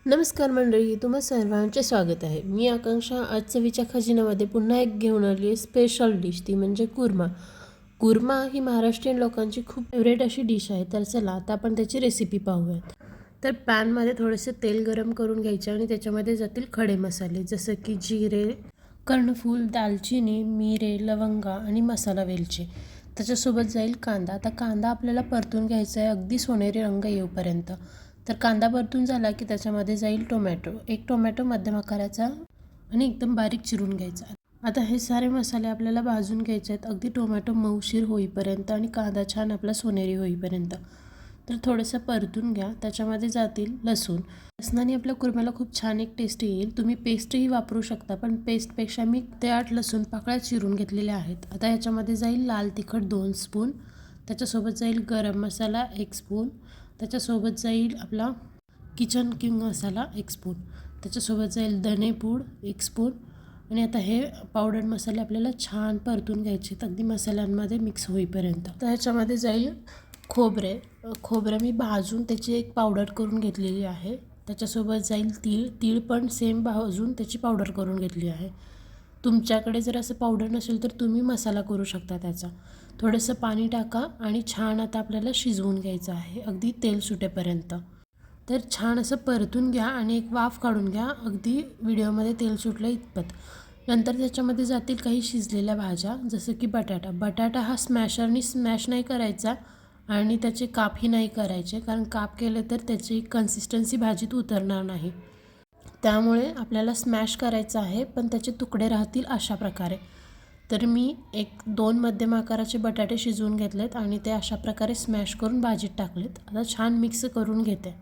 नमस्कार मंडळी, तुम्हा सर्वांचे स्वागत आहे. मी आकांक्षा आज चवीच्या खजिनामध्ये पुन्हा एक घेऊन आली आहे स्पेशल डिश, ती म्हणजे कुर्मा. कुर्मा ही महाराष्ट्रीयन लोकांची खूप फेवरेट अशी डिश आहे. तर चला आता आपण त्याची रेसिपी पाहूयात. तर पॅनमध्ये थोडेसे तेल गरम करून घ्यायचे आणि त्याच्यामध्ये जातील खडे मसाले जसं की जिरे, कर्णफूल, दालचिनी, मिरे, लवंगा आणि मसाला वेलची. त्याच्यासोबत जाईल कांदा. आता कांदा आपल्याला परतून घ्यायचा आहे अगदी सोनेरी रंग येऊपर्यंत. तर कांदा परतून झाला की त्याच्यामध्ये जाईल टोमॅटो. एक टोमॅटो मध्यम आकाराचा आणि एकदम बारीक चिरून घ्यायचा. आता हे सारे मसाले आपल्याला भाजून घ्यायचे आहेत अगदी टोमॅटो मऊशीर होईपर्यंत आणि कांदा छान आपला सोनेरी होईपर्यंत. तर थोडंसं परतून घ्या. त्याच्यामध्ये जातील लसूण. लसणाने आपल्या कुर्म्याला खूप छान एक टेस्ट येईल. तुम्ही पेस्टही वापरू शकता, पण पेस्टपेक्षा मी ते 8 लसूण पाकळ्या चिरून घेतलेल्या आहेत. आता ह्याच्यामध्ये जाईल लाल तिखट 2 स्पून, त्याच्यासोबत जाईल गरम मसाला 1 स्पून, त्याच्यासोबत जाईल आपला किचन किंग मसाला 1 स्पून, त्याच्यासोबत जाईल धनेपूड 1 स्पून. आणि आता हे पावडर मसाले आपल्याला छान परतून घ्यायचे आहेत अगदी मसाल्यांमध्ये मिक्स होईपर्यंत. तर ह्याच्यामध्ये जाईल खोबरं मी भाजून त्याची एक पावडर करून घेतलेली आहे. त्याच्यासोबत जाईल तीळ पण सेम भाजून त्याची पावडर करून घेतली आहे. तुमच्याकडे जर असं पावडर नसेल तर तुम्ही मसाला करू शकता त्याचा. थोडंसं पाणी टाका आणि छान आता आपल्याला शिजवून घ्यायचं आहे अगदी तेल सुटेपर्यंत. तर छान असं परतून घ्या आणि एक वाफ काढून घ्या अगदी व्हिडिओमध्ये तेल सुटलं इतपत. नंतर त्याच्यामध्ये जातील काही शिजलेल्या भाज्या जसं की बटाटा हा स्मॅशरनी स्मॅश नाही करायचा आणि त्याचे कापही नाही करायचे, कारण काप केले तर त्याची कन्सिस्टन्सी भाजीत उतरणार नाही. त्यामुळे आपल्याला स्मॅश करायचं आहे, पण त्याचे तुकडे राहतील अशा प्रकारे. तर मी 1-2 मध्यम आकाराचे बटाटे शिजवून घेतलेत आणि ते अशा प्रकारे स्मॅश करून भाजीत टाकलेत. आता छान मिक्स करून घेते.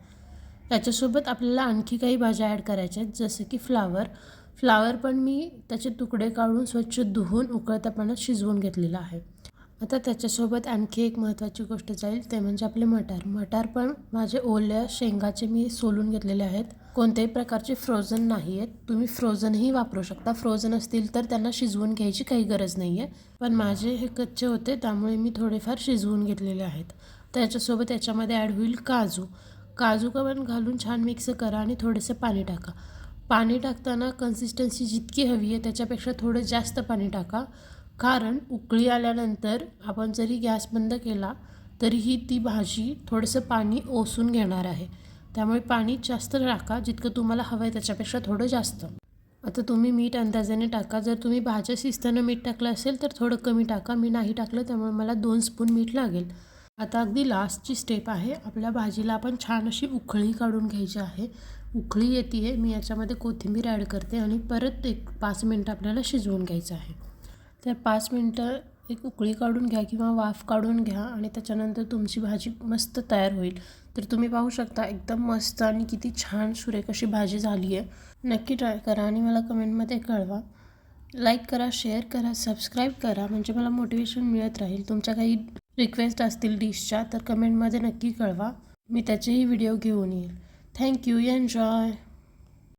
त्याच्यासोबत आपल्याला आणखी काही भाज्या ॲड करायच्या आहेत जसं की फ्लावर पण मी त्याचे तुकडे काढून स्वच्छ धुवून उकळत्या पाण्यात शिजवून घेतलेलं आहे. आता त्याच्यासोबत आणखी एक महत्त्वाची गोष्ट जाईल ते म्हणजे आपले मटार पण माझे ओल्या शेंगाचे मी सोलून घेतलेले आहेत. कोणत्याही प्रकारचे फ्रोझन नाही आहेत. तुम्ही फ्रोझनही वापरू शकता. फ्रोझन असतील तर त्यांना शिजवून घ्यायची काही गरज नाही आहे, पण माझे हे कच्चे होते त्यामुळे मी थोडेफार शिजवून घेतलेले आहेत. त्याच्यासोबत याच्यामध्ये ॲड होईल काजू पण घालून छान मिक्स करा आणि थोडंसं पाणी टाका. पाणी टाकताना कन्सिस्टन्सी जितकी हवी आहे त्याच्यापेक्षा थोडं जास्त पाणी टाका, कारण उकळी आल्यानंतर आपण जरी गॅस बंद केला तरीही ती भाजी थोडंसं पाणी ओसून घेणार आहे. त्यामुळे पाणी जास्त टाका, जितकं तुम्हाला हवं आहे त्याच्यापेक्षा थोडं जास्त. आता तुम्ही मीठ अंदाजाने टाका. जर तुम्ही भाज्या शिजताना मीठ टाकलं असेल तर थोडं कमी टाका. मी नाही टाकलं त्यामुळे मला 2 स्पून मीठ लागेल. आता अगदी लास्टची स्टेप आहे. आपल्या भाजीला आपण छान अशी उकळी काढून घ्यायची आहे. उकळी येते आहे, मी याच्यामध्ये कोथिंबीर ॲड करते आणि परत 5 मिनटं आपल्याला शिजवून घ्यायचं आहे. तर 5 मिनटं एक उकळी काढून घ्या किंवा वाफ काढून घ्या आणि त्याच्यानंतर तुमची भाजी मस्त तयार होईल. तर तुम्ही पाहू शकता एकदम मस्त आणि किती छान सुरेख अशी भाजी झाली आहे. नक्की ट्राय करा आणि मला कमेंटमध्ये कळवा. लाईक करा, शेअर करा, सबस्क्राईब करा, म्हणजे मला मोटिवेशन मिळत राहील. तुमच्या काही रिक्वेस्ट असतील डिशच्या तर कमेंटमध्ये नक्की कळवा. मी त्याचेही व्हिडिओ घेऊन येईल. थँक्यू. एन्जॉय.